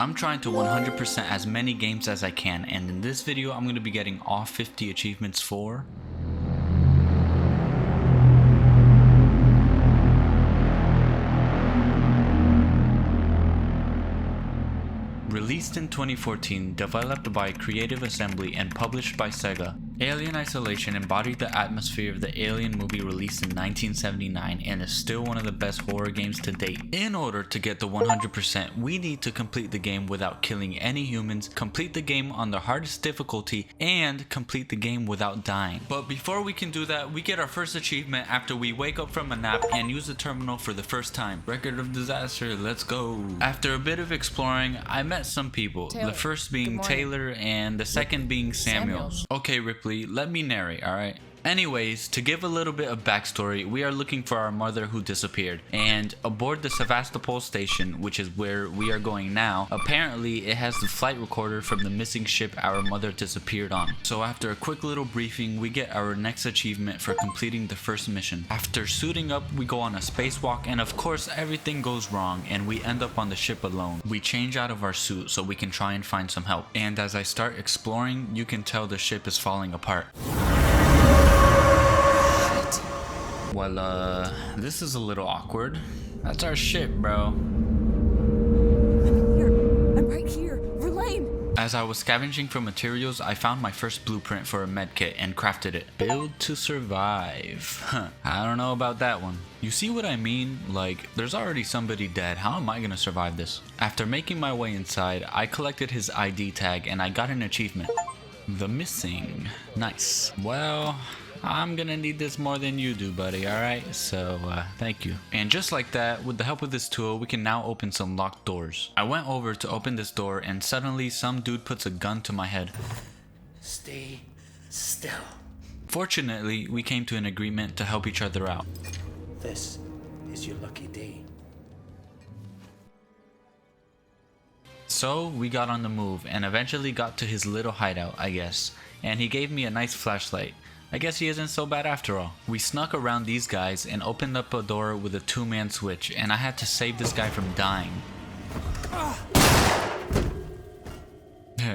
I'm trying to 100% as many games as I can, and in this video I'm going to be getting all 50 achievements for released in 2014, developed by Creative Assembly and published by Sega. Alien Isolation embodied the atmosphere of the Alien movie released in 1979 and is still one of the best horror games to date. In order to get the 100%, we need to complete the game without killing any humans, complete the game on the hardest difficulty, and complete the game without dying. But before we can do that, we get our first achievement after we wake up from a nap and use the terminal for the first time. Record of disaster, let's go. After a bit of exploring, I met some people, the first being Taylor and the second being Samuels. Okay, Ripley, let me narrate, alright? Anyways, to give a little bit of backstory, we are looking for our mother who disappeared, and aboard the Sevastopol station, which is where we are going now, apparently it has the flight recorder from the missing ship our mother disappeared on. So after a quick little briefing, we get our next achievement for completing the first mission. After suiting up, we go on a spacewalk, and of course everything goes wrong and we end up on the ship alone. We change out of our suit so we can try and find some help, and as I start exploring, you can tell the ship is falling apart. Well, this is a little awkward. That's our ship, bro. I'm here. I'm right here. Verlaine! As I was scavenging for materials, I found my first blueprint for a medkit and crafted it. Build to survive. I don't know about that one. You see what I mean? Like, there's already somebody dead. How am I gonna survive this? After making my way inside, I collected his ID tag and I got an achievement. The missing. Nice. Well, I'm gonna need this more than you do, buddy, alright? So, thank you. And just like that, with the help of this tool, we can now open some locked doors. I went over to open this door and suddenly some dude puts a gun to my head. Stay still. Fortunately, we came to an agreement to help each other out. This is your lucky day. So, we got on the move and eventually got to his little hideout, I guess. And he gave me a nice flashlight. I guess he isn't so bad after all. We snuck around these guys and opened up a door with a two-man switch, and I had to save this guy from dying.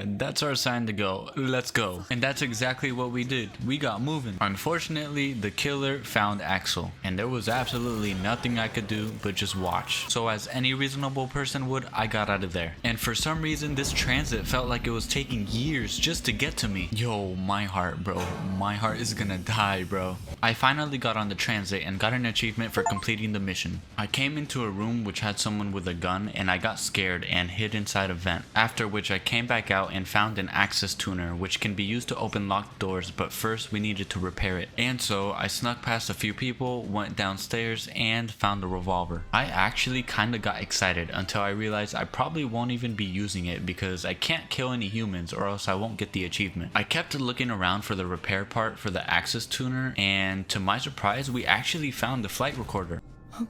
That's our sign to go. Let's go. And that's exactly what we did. We got moving. Unfortunately, the killer found Axel, and there was absolutely nothing I could do but just watch. So as any reasonable person would, I got out of there. And for some reason, this transit felt like it was taking years just to get to me. Yo, my heart, bro. My heart is gonna die, bro. I finally got on the transit and got an achievement for completing the mission. I came into a room which had someone with a gun, and I got scared and hid inside a vent. After which I came back out and found an access tuner which can be used to open locked doors, but first we needed to repair it. And so I snuck past a few people, went downstairs, and found a revolver. I actually kinda got excited until I realized I probably won't even be using it because I can't kill any humans or else I won't get the achievement. I kept looking around for the repair part for the access tuner, and to my surprise we actually found the flight recorder. Oh god.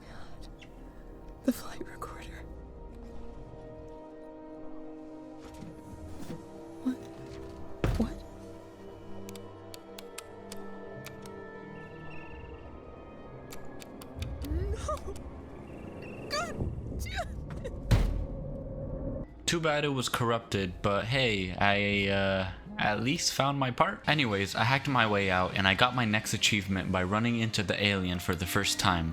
The flight recorder. What? No! God! Too bad it was corrupted, but hey, I at least found my part. Anyways, I hacked my way out and I got my next achievement by running into the alien for the first time.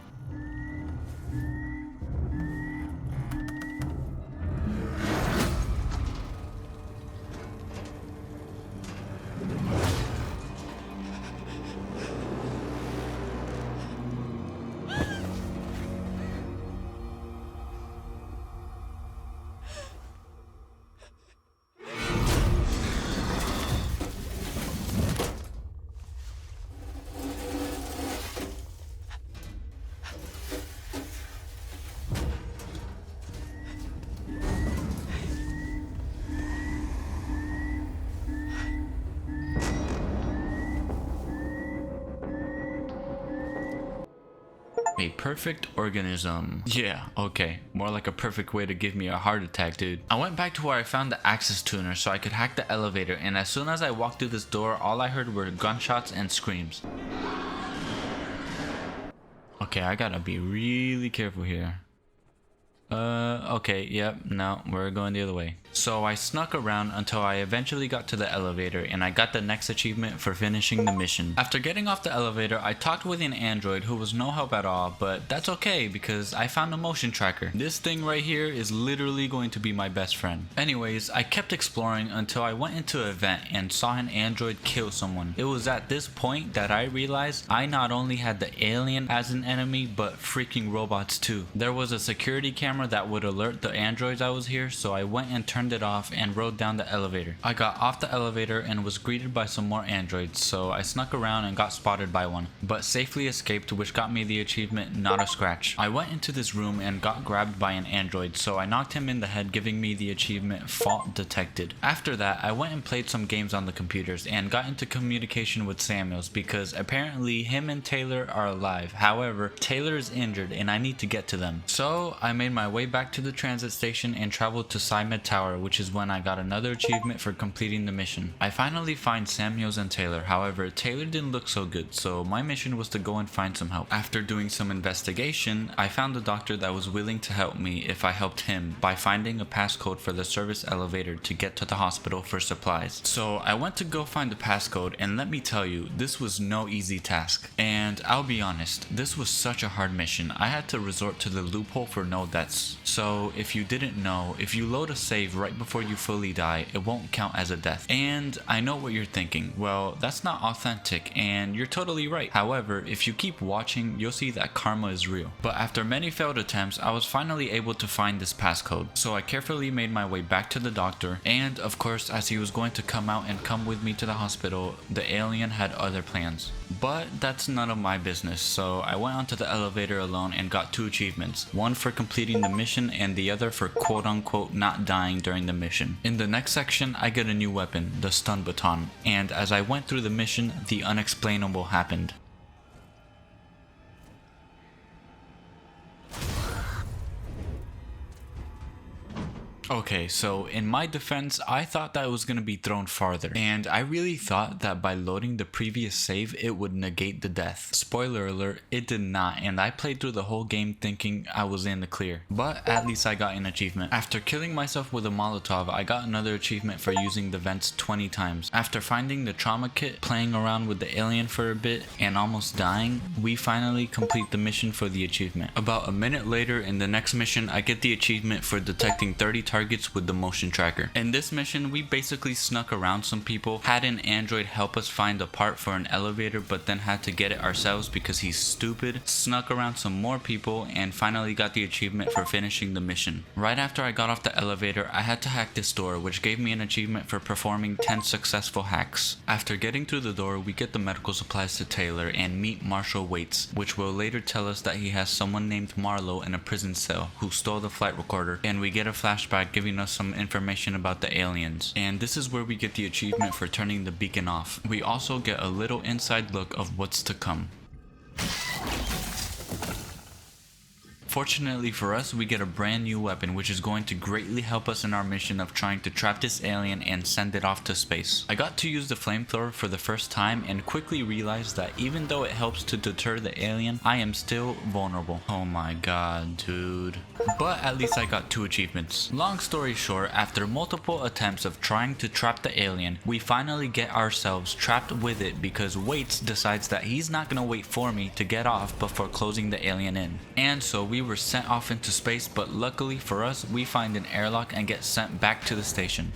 A perfect organism. Yeah, okay. More like a perfect way to give me a heart attack, dude. I went back to where I found the access tuner so I could hack the elevator, and as soon as I walked through this door, all I heard were gunshots and screams. Okay, I gotta be really careful here. Okay, yep, no, we're going the other way. So I snuck around until I eventually got to the elevator and I got the next achievement for finishing the mission. After getting off the elevator, I talked with an android who was no help at all, but that's okay because I found a motion tracker. This thing right here is literally going to be my best friend. Anyways, I kept exploring until I went into an event and saw an android kill someone. It was at this point that I realized I not only had the alien as an enemy, but freaking robots too. There was a security camera that would alert the androids I was here, so I went and turned it off and rode down the elevator. I got off the elevator and was greeted by some more androids, so I snuck around and got spotted by one, but safely escaped, which got me the achievement Not a Scratch. I went into this room and got grabbed by an android, so I knocked him in the head, giving me the achievement Fault Detected. After that, I went and played some games on the computers and got into communication with Samuels because apparently him and Taylor are alive. However, Taylor is injured and I need to get to them. So I made my way back to the transit station and traveled to Symed Tower, which is when I got another achievement for completing the mission. I finally find Samuels and Taylor. However, Taylor didn't look so good, so my mission was to go and find some help. After doing some investigation, I found a doctor that was willing to help me if I helped him by finding a passcode for the service elevator to get to the hospital for supplies. So I went to go find the passcode, and let me tell you, this was no easy task. And I'll be honest, this was such a hard mission. I had to resort to the loophole for no deaths. So if you didn't know, if you load a save right before you fully die, it won't count as a death. And I know what you're thinking, well, that's not authentic, and you're totally right. However, if you keep watching, you'll see that karma is real. But after many failed attempts, I was finally able to find this passcode. So I carefully made my way back to the doctor, and of course, as he was going to come out and come with me to the hospital, the alien had other plans. But that's none of my business, so I went onto the elevator alone and got 2 achievements, one for completing the mission and the other for quote unquote not dying during the mission. In the next section, I get a new weapon, the stun baton, and as I went through the mission, the unexplainable happened. Okay, so in my defense, I thought that it was going to be thrown farther, and I really thought that by loading the previous save, it would negate the death. Spoiler alert, it did not, and I played through the whole game thinking I was in the clear. But at least I got an achievement. After killing myself with a Molotov, I got another achievement for using the vents 20 times. After finding the trauma kit, playing around with the alien for a bit, and almost dying, we finally complete the mission for the achievement. About a minute later in the next mission, I get the achievement for detecting 30 targets with the motion tracker. In this mission, we basically snuck around some people, had an android help us find a part for an elevator, but then had to get it ourselves because he's stupid, snuck around some more people, and finally got the achievement for finishing the mission. Right after I got off the elevator, I had to hack this door, which gave me an achievement for performing 10 successful hacks. After getting through the door, we get the medical supplies to Taylor and meet Marshall Waits, which will later tell us that he has someone named Marlowe in a prison cell who stole the flight recorder, and we get a flashback giving us some information about the aliens. And this is where we get the achievement for turning the beacon off. We also get a little inside look of what's to come. Fortunately for us, we get a brand new weapon which is going to greatly help us in our mission of trying to trap this alien and send it off to space. I got to use the flamethrower for the first time and quickly realized that even though it helps to deter the alien, I am still vulnerable. Oh my god, dude. But at least I got 2 achievements. Long story short, after multiple attempts of trying to trap the alien, we finally get ourselves trapped with it because Waits decides that he's not gonna wait for me to get off before closing the alien in. And so we were sent off into space, but luckily for us, we find an airlock and get sent back to the station.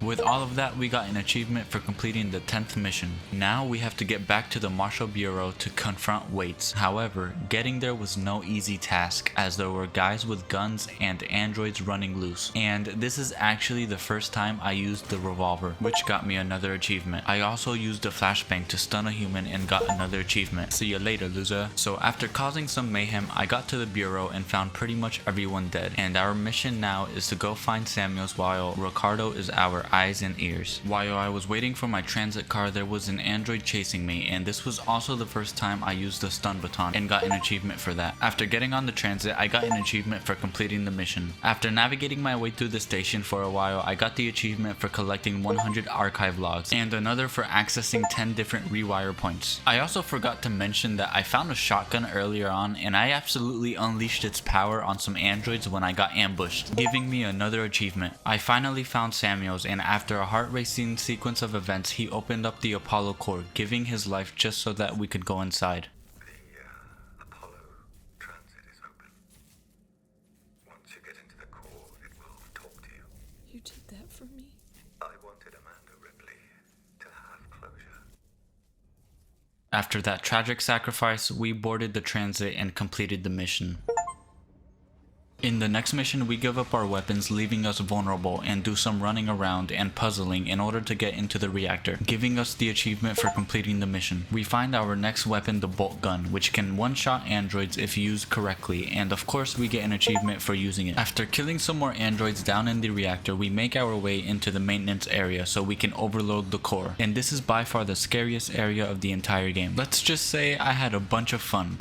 With all of that, we got an achievement for completing the 10th mission. Now we have to get back to the Marshall Bureau to confront Waits. However, getting there was no easy task as there were guys with guns and androids running loose. And this is actually the first time I used the revolver, which got me another achievement. I also used a flashbang to stun a human and got another achievement. See you later, loser. So after causing some mayhem, I got to the Bureau and found pretty much everyone dead. And our mission now is to go find Samuels while Ricardo is our eyes and ears. While I was waiting for my transit car, there was an android chasing me, and this was also the first time I used the stun baton and got an achievement for that. After getting on the transit, I got an achievement for completing the mission. After navigating my way through the station for a while, I got the achievement for collecting 100 archive logs and another for accessing 10 different rewire points. I also forgot to mention that I found a shotgun earlier on, and I absolutely unleashed its power on some androids when I got ambushed, giving me another achievement. I finally found Samuels, and after a heart-racing sequence of events, he opened up the Apollo core, giving his life just so that we could go inside. The Apollo transit is open. Once you get into the core, it will talk to you. You did that for me? I wanted Amanda Ripley to have closure. After that tragic sacrifice, we boarded the transit and completed the mission. In the next mission, we give up our weapons, leaving us vulnerable, and do some running around and puzzling in order to get into the reactor, giving us the achievement for completing the mission. We find our next weapon, the bolt gun, which can one-shot androids if used correctly, and of course we get an achievement for using it. After killing some more androids down in the reactor, we make our way into the maintenance area so we can overload the core, and this is by far the scariest area of the entire game. Let's just say I had a bunch of fun.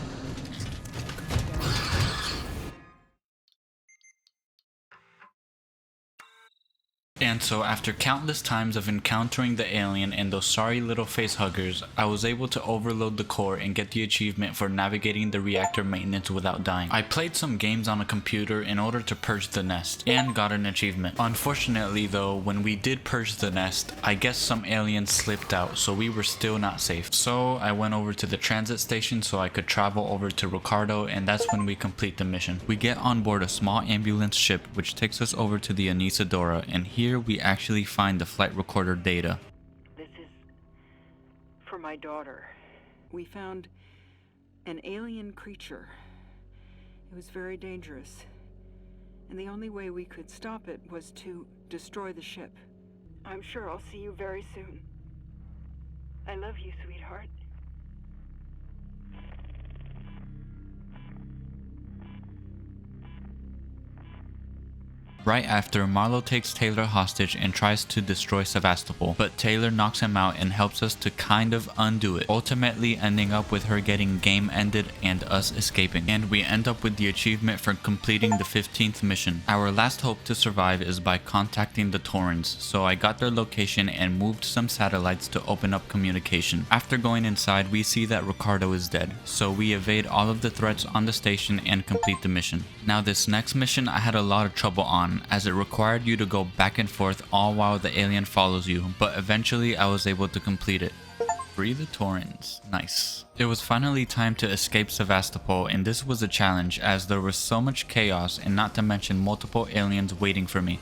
And so after countless times of encountering the alien and those sorry little face huggers, I was able to overload the core and get the achievement for navigating the reactor maintenance without dying. I played some games on a computer in order to purge the nest, and got an achievement. Unfortunately though, when we did purge the nest, I guess some aliens slipped out, so we were still not safe. So I went over to the transit station so I could travel over to Ricardo, and that's when we complete the mission. We get on board a small ambulance ship which takes us over to the Anisadora, and here we actually find the flight recorder data. This is for my daughter. We found an alien creature. It was very dangerous, and the only way we could stop it was to destroy the ship. I'm sure I'll see you very soon. I love you, sweetheart. Right after, Marlowe takes Taylor hostage and tries to destroy Sevastopol, but Taylor knocks him out and helps us to kind of undo it, ultimately ending up with her getting game ended and us escaping. And we end up with the achievement for completing the 15th mission. Our last hope to survive is by contacting the Torrens, so I got their location and moved some satellites to open up communication. After going inside, we see that Ricardo is dead, so we evade all of the threats on the station and complete the mission. Now this next mission I had a lot of trouble on, as it required you to go back and forth all while the alien follows you, but eventually I was able to complete it. Free the Torrens. Nice. It was finally time to escape Sevastopol, and this was a challenge as there was so much chaos and not to mention multiple aliens waiting for me.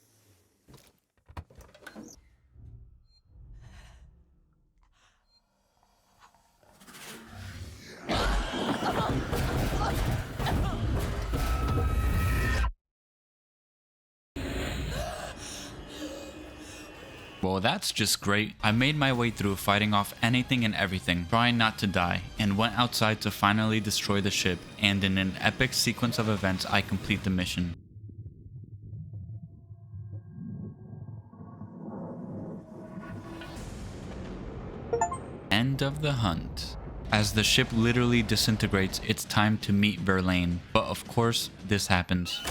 Well, that's just great. I made my way through fighting off anything and everything, trying not to die, and went outside to finally destroy the ship, and in an epic sequence of events I complete the mission. End of the hunt. As the ship literally disintegrates, it's time to meet Verlaine, but of course, this happens.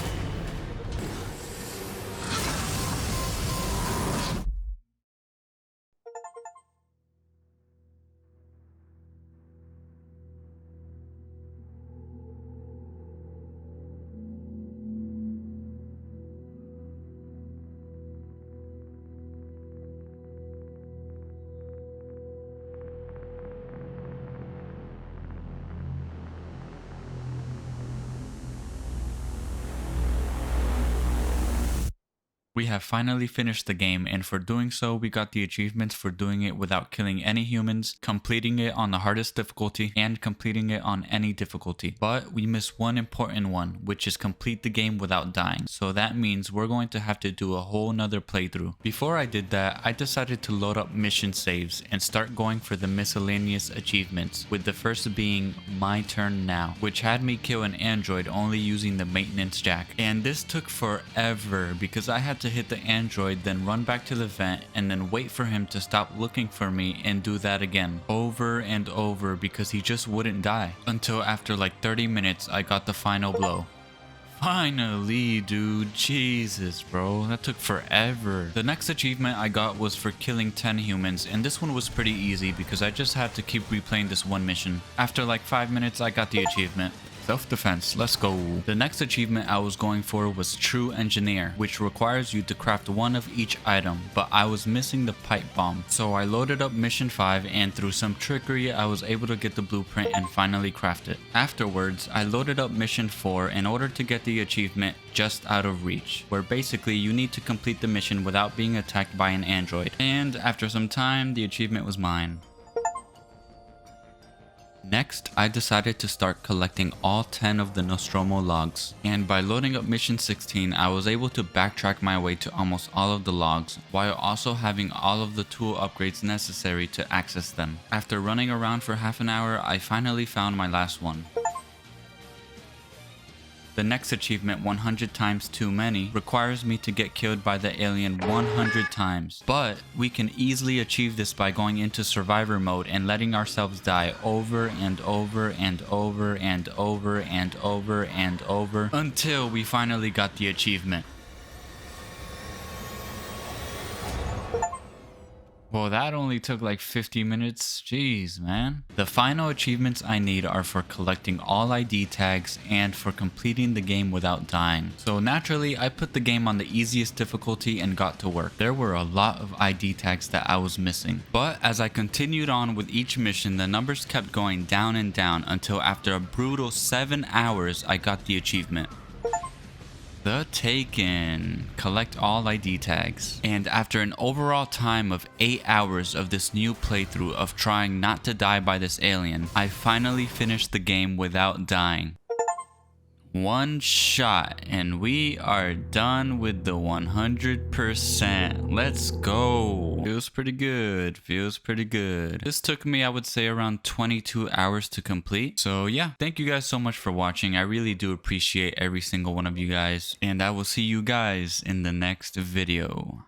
We have finally finished the game, and for doing so we got the achievements for doing it without killing any humans, completing it on the hardest difficulty, and completing it on any difficulty. But we missed one important one, which is complete the game without dying, so that means we're going to have to do a whole nother playthrough. Before I did that, I decided to load up mission saves and start going for the miscellaneous achievements, with the first being My Turn Now, which had me kill an android only using the maintenance jack. And this took forever because I had to to hit the android, then run back to the vent, and then wait for him to stop looking for me and do that again over and over because he just wouldn't die. Until after like 30 minutes, I got the final blow. Finally, dude. Jesus, bro. That took forever. The next achievement I got was for killing 10 humans, and this one was pretty easy because I just had to keep replaying this one mission. After like 5 minutes, I got the achievement. Self-defense, let's go. The next achievement I was going for was True Engineer, which requires you to craft one of each item, but I was missing the pipe bomb. So I loaded up mission 5 and through some trickery I was able to get the blueprint and finally craft it. Afterwards, I loaded up mission 4 in order to get the achievement Just Out of Reach, where basically you need to complete the mission without being attacked by an android. And after some time, the achievement was mine. Next, I decided to start collecting all 10 of the Nostromo logs, and by loading up mission 16, I was able to backtrack my way to almost all of the logs, while also having all of the tool upgrades necessary to access them. After running around for half an hour, I finally found my last one. The next achievement, 100 times too many, requires me to get killed by the alien 100 times. But we can easily achieve this by going into survivor mode and letting ourselves die over and over and over and over and over and over until we finally got the achievement. Well, that only took like 50 minutes. Jeez, man. The final achievements I need are for collecting all ID tags and for completing the game without dying. So naturally, I put the game on the easiest difficulty and got to work. There were a lot of ID tags that I was missing. But as I continued on with each mission, the numbers kept going down and down until after a brutal 7 hours, I got the achievement. The Taken. Collect all ID tags. And after an overall time of 8 hours of this new playthrough of trying not to die by this alien, I finally finished the game without dying. One shot and we are done with the 100%. Let's go. Feels pretty good. Feels pretty good. This took me, I would say, around 22 hours to complete. So yeah, thank you guys so much for watching. I really do appreciate every single one of you guys, and I will see you guys in the next video.